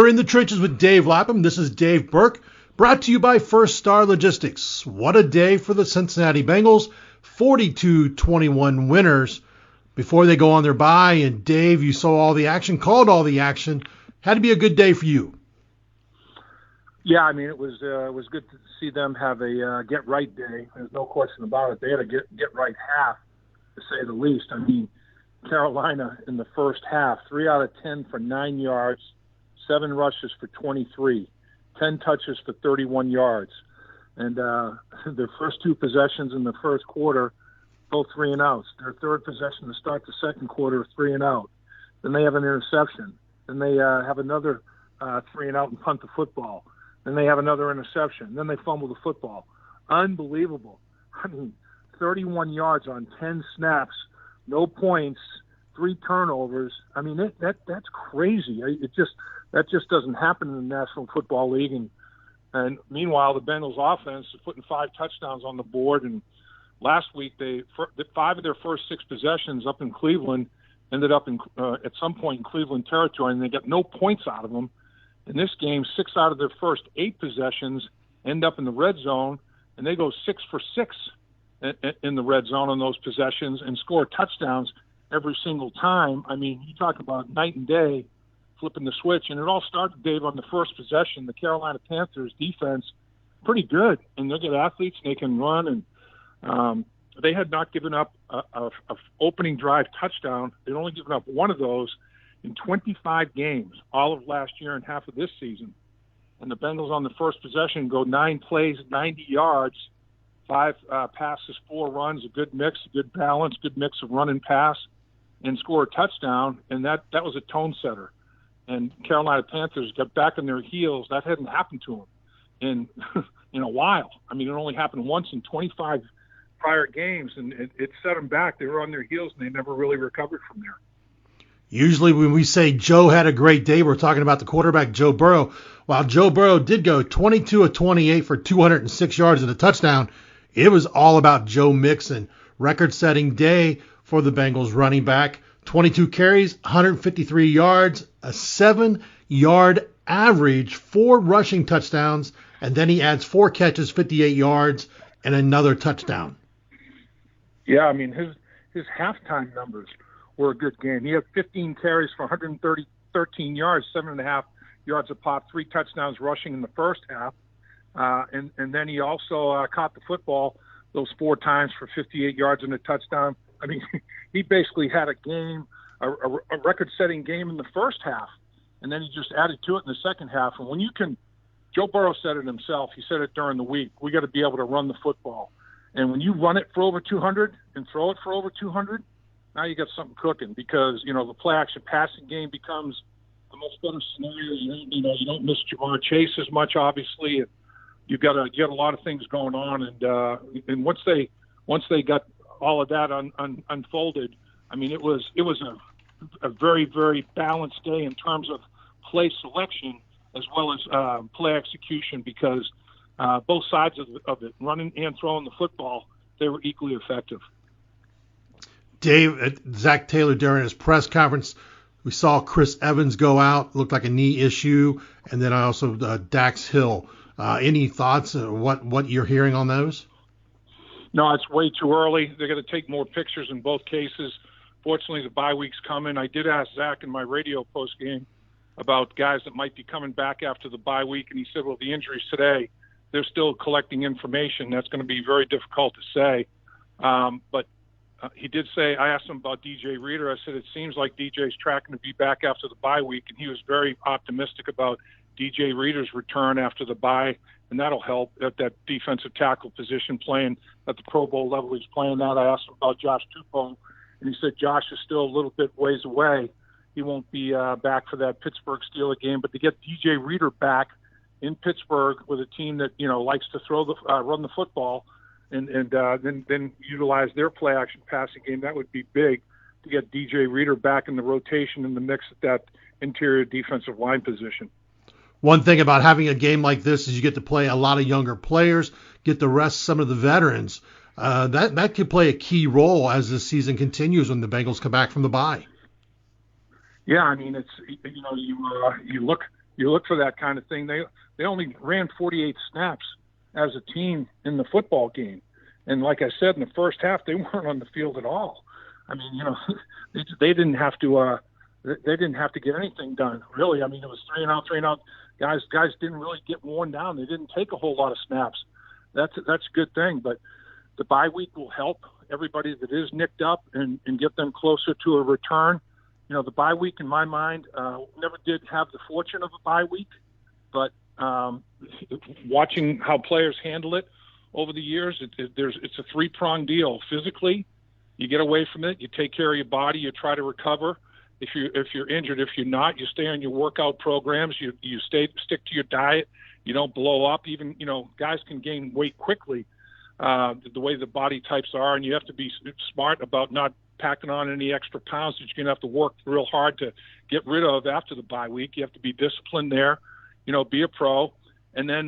in the trenches with Dave Lapham. This is Dave Burke, brought to you by First Star Logistics. What a day for the Cincinnati Bengals, 42-21 winners before they go on their bye. And Dave, you saw all the action, called all the action. Had to be a good day for you. Yeah, I mean, it was good to see them have a get-right day. There's no question about it. They had a get-right half, to say the least. I mean, Carolina in the first half, 3 out of 10 for 9 yards, 7 rushes for 23, 10 touches for 31 yards. And their first 2 possessions in the first quarter, both 3 and outs. Their third possession to start the second quarter, 3 and out. Then they have an interception. Then they have another 3 and out and punt the football. Then they have another interception. Then they fumble the football. Unbelievable. I mean, 31 yards on 10 snaps, no points, 3 turnovers. I mean, that's crazy. That just doesn't happen in the National Football League. And meanwhile, the Bengals offense is putting 5 touchdowns on the board. And last week, 5 of their first 6 possessions up in Cleveland ended up in at some point in Cleveland territory, and they got no points out of them. In this game, 6 out of their first 8 possessions end up in the red zone, and they go 6 for 6 in the red zone on those possessions and score touchdowns every single time. I mean, you talk about night and day, flipping the switch. And it all started, Dave, on the first possession. The Carolina Panthers defense, pretty good, and they're good athletes, and they can run. And they had not given up a opening drive touchdown. They'd only given up one of those in 25 games, all of last year and half of this season. And the Bengals on the first possession go 9 plays, 90 yards, 5 passes, 4 runs, a good mix, a good balance, good mix of run and pass, and score a touchdown. And that was a tone setter. And Carolina Panthers got back on their heels. That hadn't happened to them in a while. I mean, it only happened once in 25 prior games, and it set them back. They were on their heels, and they never really recovered from there. Usually when we say Joe had a great day, we're talking about the quarterback, Joe Burrow. While Joe Burrow did go 22 of 28 for 206 yards and a touchdown, it was all about Joe Mixon. Record-setting day for the Bengals running back. 22 carries, 153 yards, a 7-yard average, 4 rushing touchdowns, and then he adds 4 catches, 58 yards, and another touchdown. Yeah, I mean, his halftime numbers were a good game. He had 15 carries for 113 yards, 7.5 yards a pop, 3 touchdowns rushing in the first half. And then he also caught the football those 4 times for 58 yards and a touchdown. I mean, he basically had a game, a record-setting game in the first half, and then he just added to it in the second half. And when you can, Joe Burrow said it himself. He said it during the week. We got to be able to run the football. And when you run it for over 200 and throw it for over 200, now you got something cooking, because, you know, the play-action passing game becomes a much better scenario. You don't miss Jamar Chase as much, obviously. You got a lot of things going on, and once they got all of that unfolded, I mean, it was a very, very balanced day in terms of play selection as well as play execution, because both sides of it, running and throwing the football, they were equally effective. Dave, Zach Taylor during his press conference, we saw Chris Evans go out, looked like a knee issue, and then also Dax Hill. Any thoughts on what you're hearing on those? No, it's way too early. They're going to take more pictures in both cases. Fortunately, the bye week's coming. I did ask Zach in my radio postgame about guys that might be coming back after the bye week, and he said, well, the injuries today, they're still collecting information. That's going to be very difficult to say. But he did say, I asked him about DJ Reader. I said, it seems like DJ's tracking to be back after the bye week, and he was very optimistic about DJ Reader's return after the bye, and that'll help at that defensive tackle position, playing at the Pro Bowl level he's playing at. I asked him about Josh Tupou, and he said Josh is still a little bit ways away. He won't be back for that Pittsburgh Steelers game, but to get DJ Reader back in Pittsburgh with a team that, you know, likes to run the football, and then utilize their play action passing game, that would be big to get DJ Reader back in the rotation in the mix at that interior defensive line position. One thing about having a game like this is you get to play a lot of younger players, get to rest some of the veterans. That could play a key role as the season continues when the Bengals come back from the bye. Yeah, I mean, it's, you you look for that kind of thing. They only ran 48 snaps as a team in the football game. And like I said, in the first half, they weren't on the field at all. I mean, they didn't have to get anything done, really. I mean, it was 3 and out. Guys didn't really get worn down. They didn't take a whole lot of snaps. That's a good thing. But the bye week will help everybody that is nicked up and get them closer to a return. The bye week, in my mind, never did have the fortune of a bye week, but watching how players handle it over the years, it's a three-pronged deal. Physically, you get away from it, you take care of your body, you try to recover. If you're injured, if you're not, you stay on your workout programs, you stick to your diet, you don't blow up. Even guys can gain weight quickly, the way the body types are, and you have to be smart about not packing on any extra pounds that you're going to have to work real hard to get rid of after the bye week. You have to be disciplined there, be a pro, and then,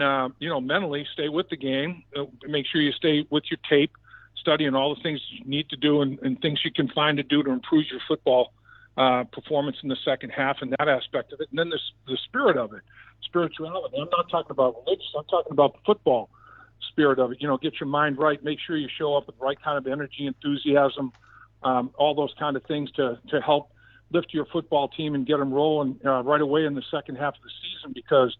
mentally stay with the game. Make sure you stay with your tape, studying all the things you need to do and things you can find to do to improve your football performance in the second half and that aspect of it. And then the spirit of it, spirituality. I'm not talking about religious. I'm talking about the football spirit of it. Get your mind right. Make sure you show up with the right kind of energy, enthusiasm, all those kind of things to help lift your football team and get them rolling right away in the second half of the season, because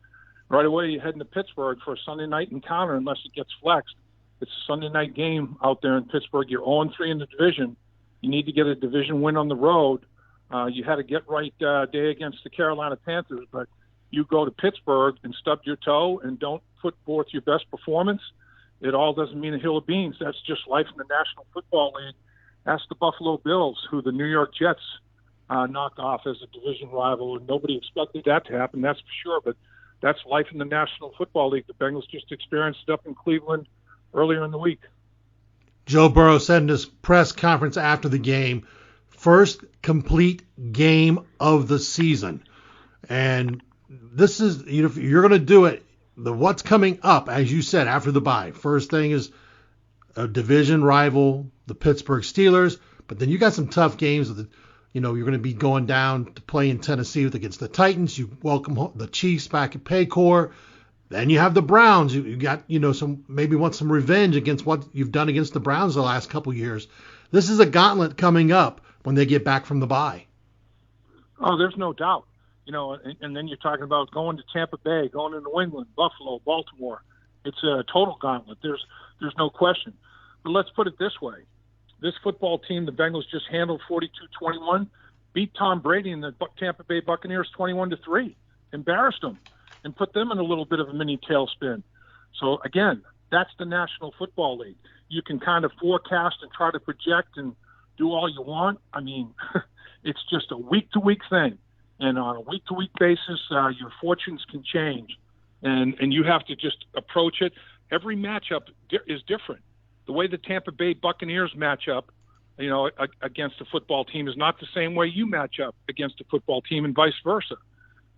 right away you're heading to Pittsburgh for a Sunday night encounter unless it gets flexed. It's a Sunday night game out there in Pittsburgh. You're 0-3 in the division. You need to get a division win on the road. You had a get-right day against the Carolina Panthers, but you go to Pittsburgh and stub your toe and don't put forth your best performance, it all doesn't mean a hill of beans. That's just life in the National Football League. Ask the Buffalo Bills, who the New York Jets knocked off as a division rival, and nobody expected that to happen, that's for sure. But that's life in the National Football League. The Bengals just experienced it up in Cleveland earlier in the week. Joe Burrow said in his press conference after the game, first complete game of the season. And this is, if you're going to do it, what's coming up, as you said, after the bye. First thing is a division rival, the Pittsburgh Steelers, but then you got some tough games. You're going to be going down to play in Tennessee against the Titans. You welcome the Chiefs back at Paycor. Then you have the Browns. You got, maybe want some revenge against what you've done against the Browns the last couple years. This is a gauntlet coming up when they get back from the bye. Oh, there's no doubt. And then you're talking about going to Tampa Bay, going to New England, Buffalo, Baltimore. It's a total gauntlet. There's no question. But let's put it this way. This football team, the Bengals just handled 42-21, beat Tom Brady and the Tampa Bay Buccaneers 21-3, embarrassed them, and put them in a little bit of a mini tailspin. So, again, that's the National Football League. You can kind of forecast and try to project and do all you want. I mean, it's just a week-to-week thing. And on a week-to-week basis, your fortunes can change. And you have to just approach it. Every matchup is different. The way the Tampa Bay Buccaneers match up, against a football team is not the same way you match up against a football team and vice versa.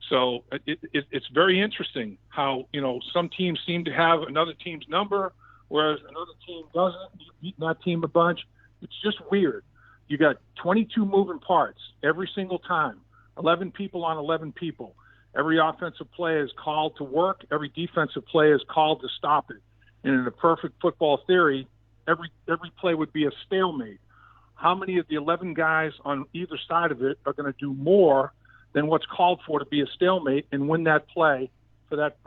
So it's very interesting how, some teams seem to have another team's number, whereas another team doesn't. You've beaten that team a bunch. It's just weird. You got 22 moving parts every single time, 11 people on 11 people. Every offensive play is called to work. Every defensive play is called to stop it. And in a perfect football theory, every play would be a stalemate. How many of the 11 guys on either side of it are going to do more than what's called for to be a stalemate and win that play for that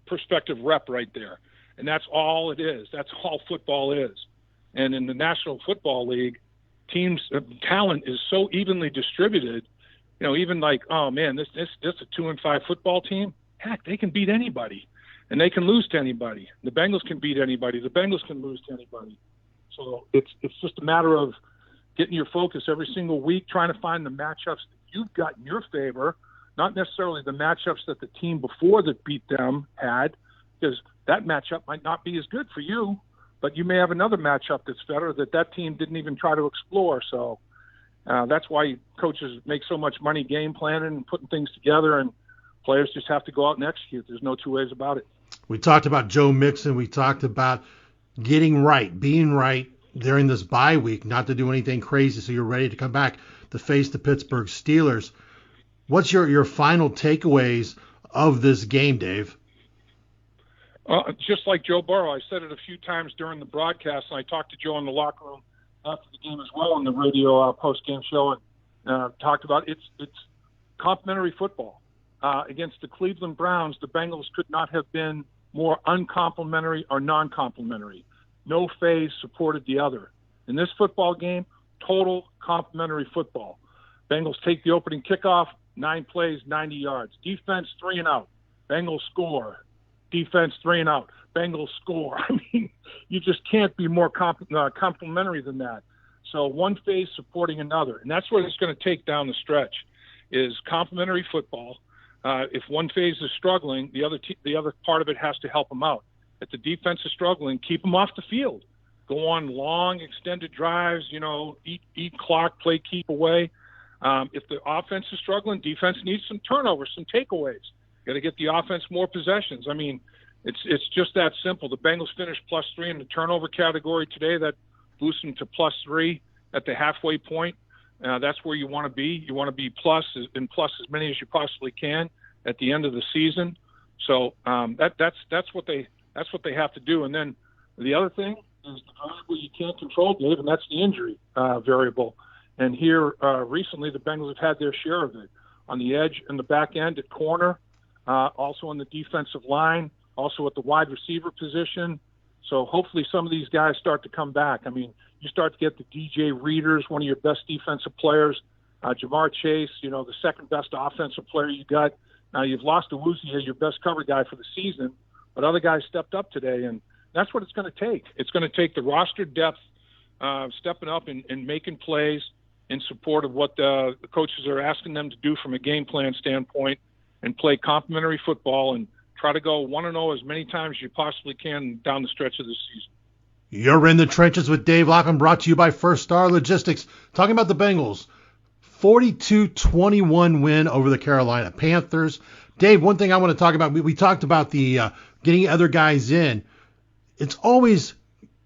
prospective rep right there? And that's all it is. That's all football is. And in the National Football League, teams' talent is so evenly distributed. Even like, oh man, this is a 2-5 football team. Heck, they can beat anybody, and they can lose to anybody. The Bengals can beat anybody. The Bengals can lose to anybody. So it's just a matter of getting your focus every single week, trying to find the matchups that you've got in your favor, not necessarily the matchups that the team before that beat them had, because that matchup might not be as good for you, but you may have another matchup that's better that team didn't even try to explore. So that's why coaches make so much money game planning and putting things together, and players just have to go out and execute. There's no two ways about it. We talked about Joe Mixon. We talked about getting right, being right during this bye week, not to do anything crazy so you're ready to come back to face the Pittsburgh Steelers. What's your final takeaways of this game, Dave? Just like Joe Burrow, I said it a few times during the broadcast, and I talked to Joe in the locker room after the game as well on the radio post-game show, and talked about it's complimentary football. Against the Cleveland Browns, the Bengals could not have been more uncomplimentary or non-complimentary. No phase supported the other. In this football game, total complimentary football. Bengals take the opening kickoff, 9 plays, 90 yards. Defense, 3 and out. Bengals score. Defense, 3 and out. Bengals score. I mean, you just can't be more complimentary than that. So one phase supporting another. And that's what it's going to take down the stretch is complimentary football. If one phase is struggling, the other part of it has to help them out. If the defense is struggling, keep them off the field. Go on long, extended drives, eat clock, play keep away. If the offense is struggling, defense needs some turnovers, some takeaways. Got to get the offense more possessions. I mean, it's just that simple. The Bengals finished +3 in the turnover category today. That boosts them to +3 at the halfway point. That's where you want to be. You want to be plus as many as you possibly can at the end of the season. So that's what they have to do. And then the other thing is the variable you can't control, Dave, and that's the injury variable. And here recently, the Bengals have had their share of it on the edge and the back end at corner, also on the defensive line, also at the wide receiver position. So hopefully some of these guys start to come back. I mean, you start to get the DJ Readers, one of your best defensive players, Jamar Chase, the second best offensive player you got. Now you've lost to Awuzie, your best cover guy for the season, but other guys stepped up today, and that's what it's going to take. It's going to take the roster depth stepping up and making plays in support of what the coaches are asking them to do from a game plan standpoint and play complimentary football and try to go 1-0 as many times as you possibly can down the stretch of this season. You're in the trenches with Dave Lapham, brought to you by First Star Logistics. Talking about the Bengals, 42-21 win over the Carolina Panthers. Dave, one thing I want to talk about, we talked about the getting other guys in. It's always,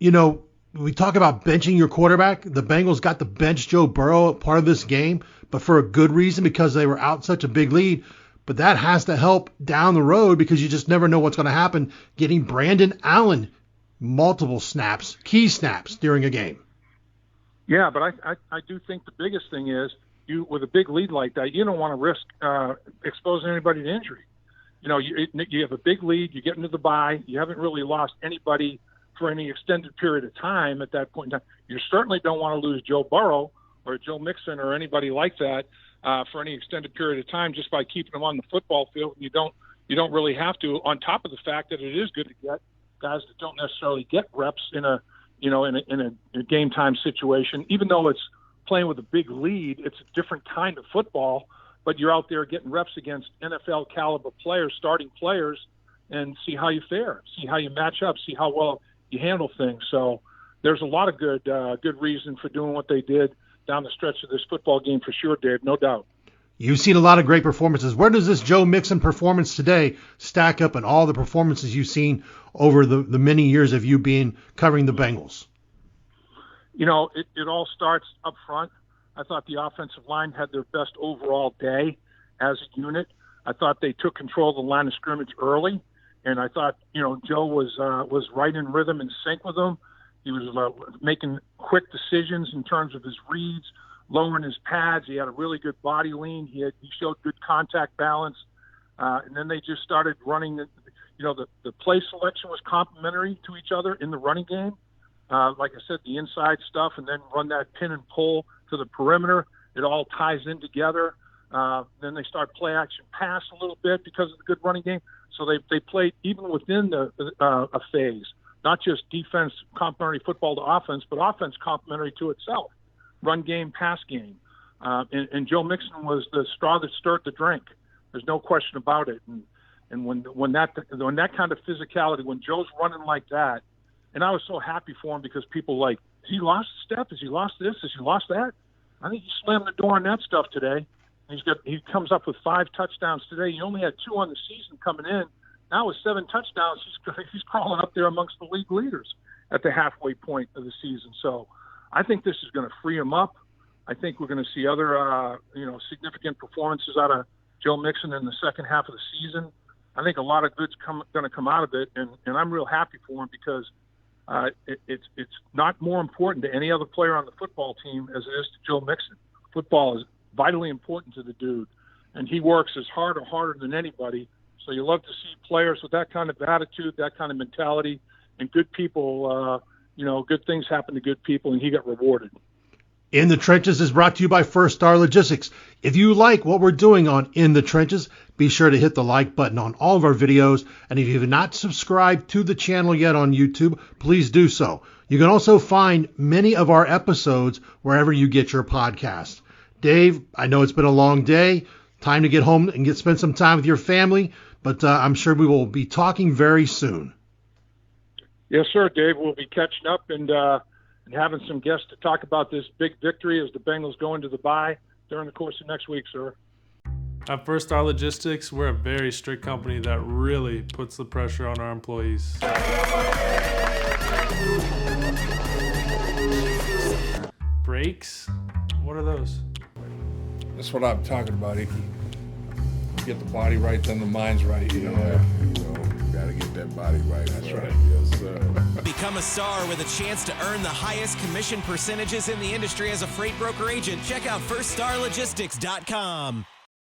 we talk about benching your quarterback. The Bengals got to bench Joe Burrow part of this game, but for a good reason because they were out such a big lead. But that has to help down the road because you just never know what's going to happen getting Brandon Allen multiple snaps, key snaps during a game. Yeah, but I do think the biggest thing is with a big lead like that, you don't want to risk exposing anybody to injury. You have a big lead, you get into the bye, you haven't really lost anybody for any extended period of time at that point in time. You certainly don't want to lose Joe Burrow or Joe Mixon or anybody like that for any extended period of time just by keeping them on the football field. You don't really have to, on top of the fact that it is good to get guys that don't necessarily get reps in a game time situation. Even though it's playing with a big lead, it's a different kind of football, but you're out there getting reps against NFL caliber players, starting players, and see how you fare, see how you match up, see how well you handle things. So there's a lot of good reason for doing what they did down the stretch of this football game for sure, Dave, no doubt. You've seen a lot of great performances. Where does this Joe Mixon performance today stack up in all the performances you've seen over the many years of you covering the Bengals? It all starts up front. I thought the offensive line had their best overall day as a unit. I thought they took control of the line of scrimmage early, and I thought, Joe was right in rhythm and sync with them. He was making quick decisions in terms of his reads, lowering his pads. He had a really good body lean. He showed good contact balance. And then they just started running. The play selection was complementary to each other in the running game. Like I said, the inside stuff, and then run that pin and pull to the perimeter. It all ties in together. Then they start play action pass a little bit because of the good running game. So they played even within a phase, not just defense complementary football to offense, but offense complementary to itself. Run game, pass game. And Joe Mixon was the straw that stirred the drink. There's no question about it. And when that kind of physicality, when Joe's running like that, and I was so happy for him because people like, has he lost a step? Has he lost this? Has he lost that? I think he slammed the door on that stuff today. He comes up with 5 touchdowns today. He only had 2 on the season coming in. Now with 7 touchdowns, he's crawling up there amongst the league leaders at the halfway point of the season. So I think this is going to free him up. I think we're going to see other, significant performances out Joe Mixon in the second half of the season. I think a lot of good's going to come out of it, and I'm real happy for him because it's not more important to any other player on the football team as it is to Joe Mixon. Football is vitally important to the dude, and he works as hard or harder than anybody. So you love to see players with that kind of attitude, that kind of mentality, and good people. Good things happen to good people, and he got rewarded. In the Trenches is brought to you by First Star Logistics. If you like what we're doing on In the Trenches, be sure to hit the like button on all of our videos. And if you have not subscribed to the channel yet on YouTube, please do so. You can also find many of our episodes wherever you get your podcast. Dave, I know it's been a long day. Time to get home and spend some time with your family, but I'm sure we will be talking very soon. Yes, sir, Dave. We'll be catching up and having some guests to talk about this big victory as the Bengals go into the bye during the course of next week, sir. At First Star Logistics, we're a very strict company that really puts the pressure on our employees. Breaks? What are those? That's what I'm talking about, Icky. Get the body right, then the mind's right. Gotta get that body right. That's right. Yes, sir. Become a star with a chance to earn the highest commission percentages in the industry as a freight broker agent. Check out FirstStarLogistics.com.